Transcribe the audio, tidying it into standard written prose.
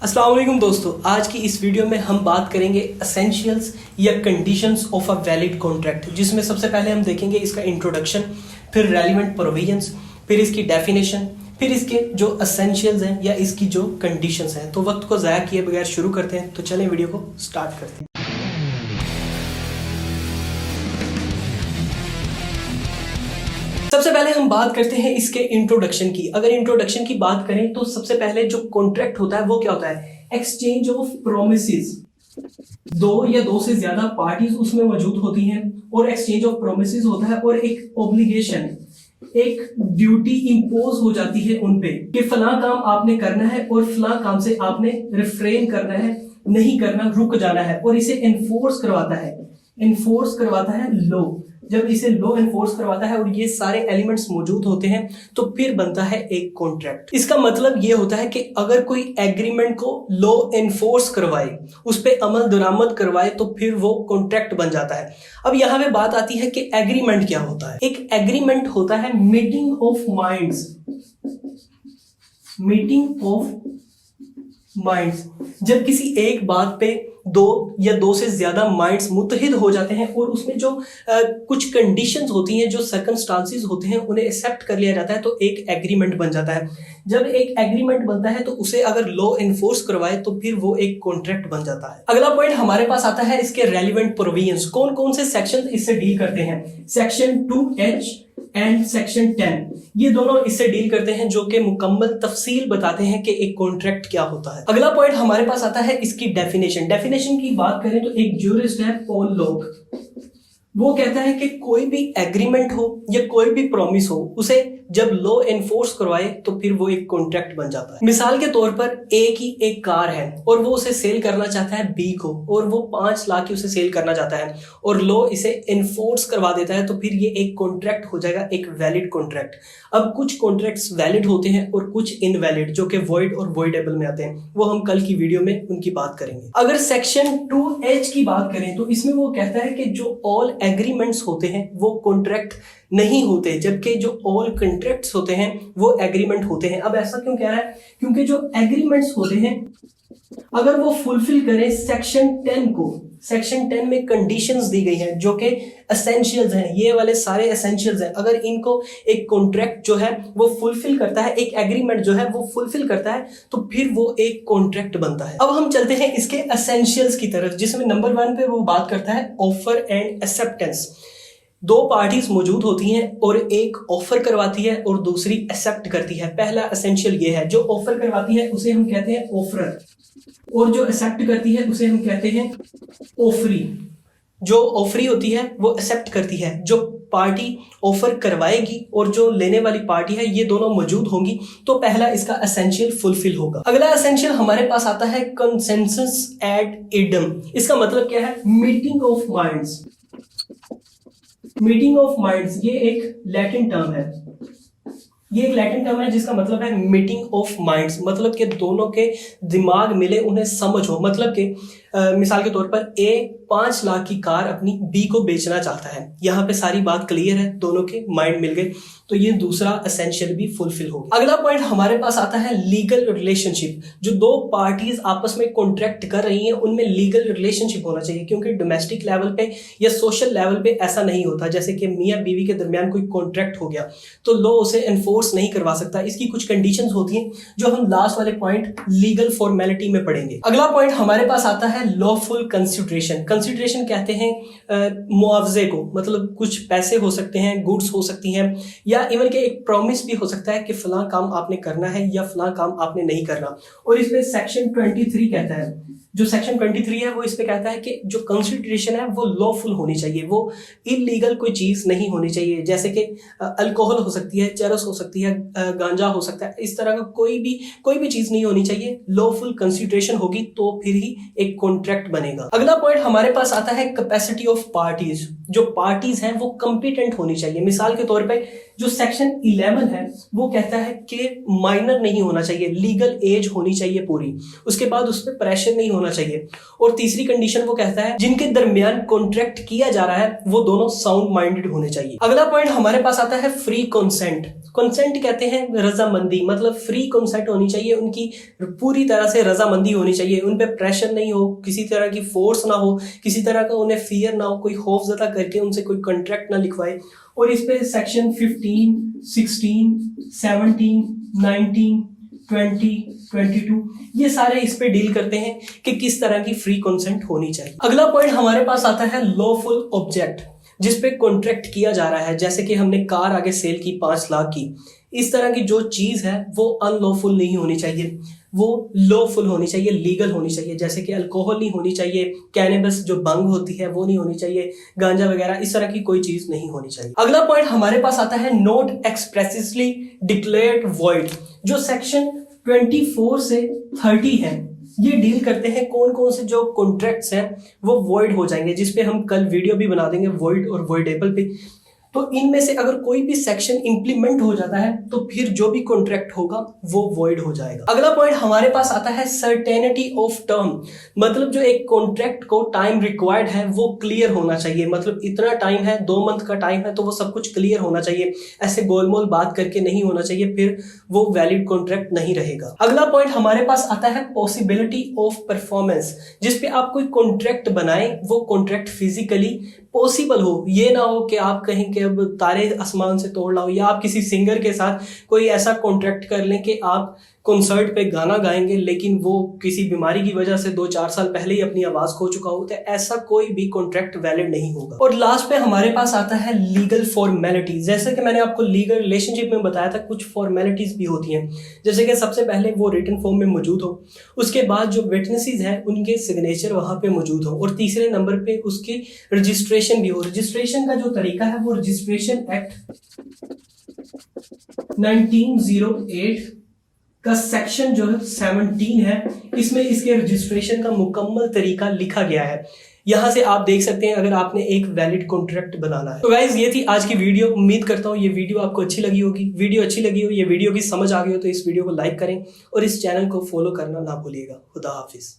अस्सलाम वालेकुम दोस्तों, आज की इस वीडियो में हम बात करेंगे एसेंशियल्स या conditions of a valid contract, जिसमें सबसे पहले हम देखेंगे इसका इंट्रोडक्शन, फिर रेलिवेंट प्रोविजंस, फिर इसकी डेफिनेशन, फिर इसके जो एसेंशियल्स हैं या इसकी जो कंडीशंस हैं। तो वक्त को ज़ाया किए बगैर शुरू करते हैं, तो चलें वीडियो को स्टार्ट करते हैं। सबसे पहले हम बात करते हैं इसके इंट्रोडक्शन की। अगर इंट्रोडक्शन की बात करें तो सबसे पहले जो कॉन्ट्रैक्ट होता है वो क्या होता है? Exchange of promises. दो या दो से ज्यादा पार्टीज उसमें मौजूद होती हैं और एक्सचेंज ऑफ प्रोमिसेस होता है और एक ऑब्लिगेशन, एक ड्यूटी इंपोज हो जाती है उन पे कि फला काम आपने करना है और फला काम से आपने रिफ्रेन करना है, नहीं करना, रुक जाना है। और इसे एनफोर्स करवाता है लॉ। जब इसे लॉ एनफोर्स करवाता है और ये सारे एलिमेंट्स मौजूद होते हैं तो फिर बनता है एक कॉन्ट्रैक्ट। इसका मतलब ये होता है कि अगर कोई एग्रीमेंट को लॉ एनफोर्स करवाए, उस पे अमल दरामद करवाए, तो फिर वो कॉन्ट्रैक्ट बन जाता है। अब यहाँ पे बात आती है कि एग्रीमेंट क्या होता है। एक एग्रीमेंट होता है मीटिंग ऑफ माइंड्स। जब किसी एक बात पे दो या दो से ज्यादा माइंड्स मुत्तहिद हो जाते हैं और उसमें जो कुछ कंडीशंस होती हैं, जो सर्कमस्टांसेस होते हैं, उन्हें एक्सेप्ट कर लिया जाता है तो एक एग्रीमेंट बन जाता है। जब एक एग्रीमेंट बनता है तो उसे अगर लॉ एनफोर्स करवाए तो फिर वो एक कॉन्ट्रैक्ट बन जाता है। अगला पॉइंट हमारे पास आता है इसके रेलिवेंट प्रोविजंस। कौन कौन से सेक्शन इससे डील करते हैं? सेक्शन 2H एंड सेक्शन 10, ये दोनों इससे डील करते हैं, जो कि मुकम्मल तफसील बताते हैं कि एक कॉन्ट्रैक्ट क्या होता है। अगला पॉइंट हमारे पास आता है इसकी डेफिनेशन की बात करें तो एक ज्यूरिस्ट है पॉल लॉक, वो कहता है कि कोई भी एग्रीमेंट हो या कोई भी प्रॉमिस हो, उसे जब लॉ एनफोर्स करवाए तो फिर वो एक कॉन्ट्रैक्ट बन जाता है। मिसाल के तौर पर ए की एक कार है और वो उसे सेल करना चाहता है बी को, और वो 5 लाख की उसे सेल करना चाहता है और लॉ इसे एनफोर्स करवा देता है, तो फिर ये एक कॉन्ट्रैक्ट हो जाएगा, एक वैलिड कॉन्ट्रैक्ट। अब कुछ कॉन्ट्रैक्ट्स वैलिड होते हैं और कुछ इनवैलिड, जो कि वॉइड और वॉइडेबल में आते हैं। वो हम कल की वीडियो में उनकी बात करेंगे। अगर सेक्शन 2H की बात करें तो इसमें वो कहता है कि जो ऑल एग्रीमेंट्स होते हैं वो कॉन्ट्रैक्ट नहीं होते, जबकि जो ऑल कॉन्ट्रैक्ट्स होते हैं वो एग्रीमेंट होते हैं। अब ऐसा क्यों कह रहा है? क्योंकि जो एग्रीमेंट्स होते हैं अगर वो फुलफिल करें सेक्शन 10 को, सेक्शन 10 में कंडीशंस दी गई हैं जो कि एसेंशियल्स हैं, ये वाले सारे एसेंशियल्स हैं। अगर इनको एक कॉन्ट्रैक्ट जो है वो फुलफिल करता है, एक एग्रीमेंट जो है वो फुलफिल करता है, तो फिर वो एक कॉन्ट्रैक्ट बनता है। अब हम चलते हैं इसके एसेंशियल्स की तरफ, जिसमें नंबर 1 पे वो बात करता है ऑफर एंड एक्सेप्टेंस। दो पार्टीज मौजूद होती हैं और एक ऑफर करवाती है और दूसरी एक्सेप्ट करती है। पहला एसेंशियल ये है, जो ऑफर करवाती है उसे हम कहते हैं ऑफरर, और जो एक्सेप्ट करती है उसे हम कहते हैं ऑफरी। जो ऑफरी होती है वो एक्सेप्ट करती है। जो पार्टी ऑफर करवाएगी और जो लेने वाली पार्टी है, ये दोनों मौजूद होंगी, तो पहला इसका एसेंशियल फुलफिल होगा। अगला एसेंशियल हमारे पास आता है कंसेंसस एड इडम। इसका मतलब क्या है? Meeting of minds. Meeting of minds ये एक लैटिन टर्म है, जिसका मतलब है मीटिंग ऑफ माइंड्स, मतलब कि दोनों के दिमाग मिले, उन्हें समझ हो। मतलब कि मिसाल के तौर पर ए 5 लाख की कार अपनी बी को बेचना चाहता है, यहाँ पे सारी बात क्लियर है, दोनों के माइंड मिल गए, तो ये दूसरा एसेंशियल भी फुलफिल हो गया। अगला पॉइंट हमारे पास आता है लीगल रिलेशनशिप। जो दो पार्टीज आपस में कॉन्ट्रैक्ट कर रही हैं उनमें लीगल रिलेशनशिप होना चाहिए, क्योंकि डोमेस्टिक लेवल पे या सोशल लेवल पे ऐसा नहीं होता। जैसे कि मियाँ बीवी के दरमियान कोई कॉन्ट्रैक्ट हो गया तो लॉ उसे एनफोर्स नहीं करवा सकता। इसकी कुछ कंडीशंस होती हैं जो हम लास्ट वाले पॉइंट लीगल फॉर्मेलिटी में पढ़ेंगे। अगला पॉइंट हमारे पास आता है लॉफुल कंसिडरेशन। कंसिडरेशन कहते हैं मुआवजे को, मतलब कुछ पैसे हो सकते हैं, गुड्स हो सकती हैं, या इवन के एक प्रॉमिस भी हो सकता है कि फला काम आपने करना है या फला काम आपने नहीं करना। और इसमें सेक्शन 23 कहता है, जो सेक्शन 23 है वो इस पे कहता है कि जो कंसिडरेशन है वो लॉफुल होनी चाहिए, वो इलीगल कोई चीज नहीं होनी चाहिए। जैसे कि अल्कोहल हो सकती है, चरस हो सकती है, गांजा हो सकता है, इस तरह का कोई भी चीज नहीं होनी चाहिए। लॉफुल कंसिडरेशन होगी तो फिर ही एक कॉन्ट्रैक्ट बनेगा। अगला पॉइंट हमारे पास आता है कैपेसिटी ऑफ पार्टीज। जो पार्टीज हैं वो कंपिटेंट होनी चाहिए। मिसाल के तौर पे जो सेक्शन 11 है वो कहता है कि माइनर नहीं होना चाहिए, लीगल एज होनी चाहिए पूरी। उसके बाद उस पर प्रेशर नहीं होना होना चाहिए। और तीसरी कंडीशन वो कहता है जिनके दरमियान कॉन्ट्रैक्ट किया जा रहा है वो दोनों साउंड माइंडेड होने चाहिए। अगला पॉइंट हमारे पास आता है फ्री कंसेंट। कंसेंट कहते हैं रजामंदी, मतलब फ्री कंसेंट होनी चाहिए, उनकी पूरी तरह से रजामंदी होनी चाहिए, उन पे प्रेशर नहीं हो, किसी तरह की फोर्स ना हो, किसी तरह का उन्हें फियर ना हो, कोई खौफजदा करके उनसे कोई कॉन्ट्रैक्ट ना लिखवाए। और इस पे सेक्शन 15, 16, 17, 19, 20, 22 ये सारे इस पे डील करते हैं कि किस तरह की फ्री कंसेंट होनी चाहिए। अगला पॉइंट हमारे पास आता है लॉफुल ऑब्जेक्ट, जिस पे कॉन्ट्रैक्ट किया जा रहा है। जैसे कि हमने कार आगे सेल की 5 लाख की, इस तरह की जो चीज है वो अनलॉफुल नहीं होनी चाहिए, वो लॉफुल होनी चाहिए, लीगल होनी चाहिए। जैसे कि अल्कोहल नहीं होनी चाहिए, कैनबिस जो भंग होती है वो नहीं होनी चाहिए, गांजा वगैरह इस तरह की कोई चीज नहीं होनी चाहिए। अगला पॉइंट हमारे पास आता है नॉट एक्सप्रेसली डिक्लेयर्ड वॉइड, जो सेक्शन 24 से 30 है। ये डील करते हैं कौन कौन से जो कॉन्ट्रैक्ट्स हैं वो वॉइड हो जाएंगे, जिसपे हम कल वीडियो भी बना देंगे वॉइड और वॉइडेबल पे। तो इनमें से अगर कोई भी सेक्शन इंप्लीमेंट हो जाता है तो फिर जो भी कॉन्ट्रैक्ट होगा वो वॉइड हो जाएगा। अगला पॉइंट हमारे पास आता है सर्टेनिटी ऑफ टर्म, मतलब जो एक कॉन्ट्रैक्ट को टाइम रिक्वायर्ड है वो क्लियर होना चाहिए। मतलब इतना टाइम है, 2 मंथ का टाइम है, तो वो सब कुछ क्लियर होना चाहिए, ऐसे गोलमोल बात करके नहीं होना चाहिए, फिर वो वैलिड कॉन्ट्रैक्ट नहीं रहेगा। अगला पॉइंट हमारे पास आता है पॉसिबिलिटी ऑफ परफॉर्मेंस, जिसपे आप कोई कॉन्ट्रैक्ट बनाएं वो कॉन्ट्रैक्ट फिजिकली पॉसिबल हो। ये ना हो कि आप कहीं के अब तारे आसमान से तोड़ लाओ, या आप किसी सिंगर के साथ कोई ऐसा कॉन्ट्रैक्ट कर लें कि आप कॉन्सर्ट पे गाना गाएंगे लेकिन वो किसी बीमारी की वजह से 2-4 साल पहले ही अपनी आवाज खो चुका हो, तो ऐसा कोई भी कॉन्ट्रैक्ट वैलिड नहीं होगा। और लास्ट पे हमारे पास आता है लीगल फॉर्मेलिटीज। जैसे कि मैंने आपको लीगल रिलेशनशिप में बताया था, कुछ फॉर्मेलिटीज भी होती हैं, जैसे कि सबसे पहले वो रिटन फॉर्म में मौजूद हो, उसके बाद जो विटनेसेस हैं उनके सिग्नेचर वहां पे मौजूद हो, और तीसरे नंबर पे उसकी रजिस्ट्रेशन भी हो। रजिस्ट्रेशन का जो तरीका है वो रजिस्ट्रेशन एक्ट 1908 का सेक्शन जो है 17 है, इसमें इसके रजिस्ट्रेशन का मुकम्मल तरीका लिखा गया है। यहां से आप देख सकते हैं अगर आपने एक वैलिड कॉन्ट्रैक्ट बनाना है। तो गाइज ये थी आज की वीडियो। उम्मीद करता हूँ ये वीडियो आपको अच्छी लगी होगी। वीडियो अच्छी लगी हो, ये वीडियो की समझ आ गई हो तो इस वीडियो को लाइक करें और इस चैनल को फॉलो करना ना भूलिएगा। खुदा हाफिज।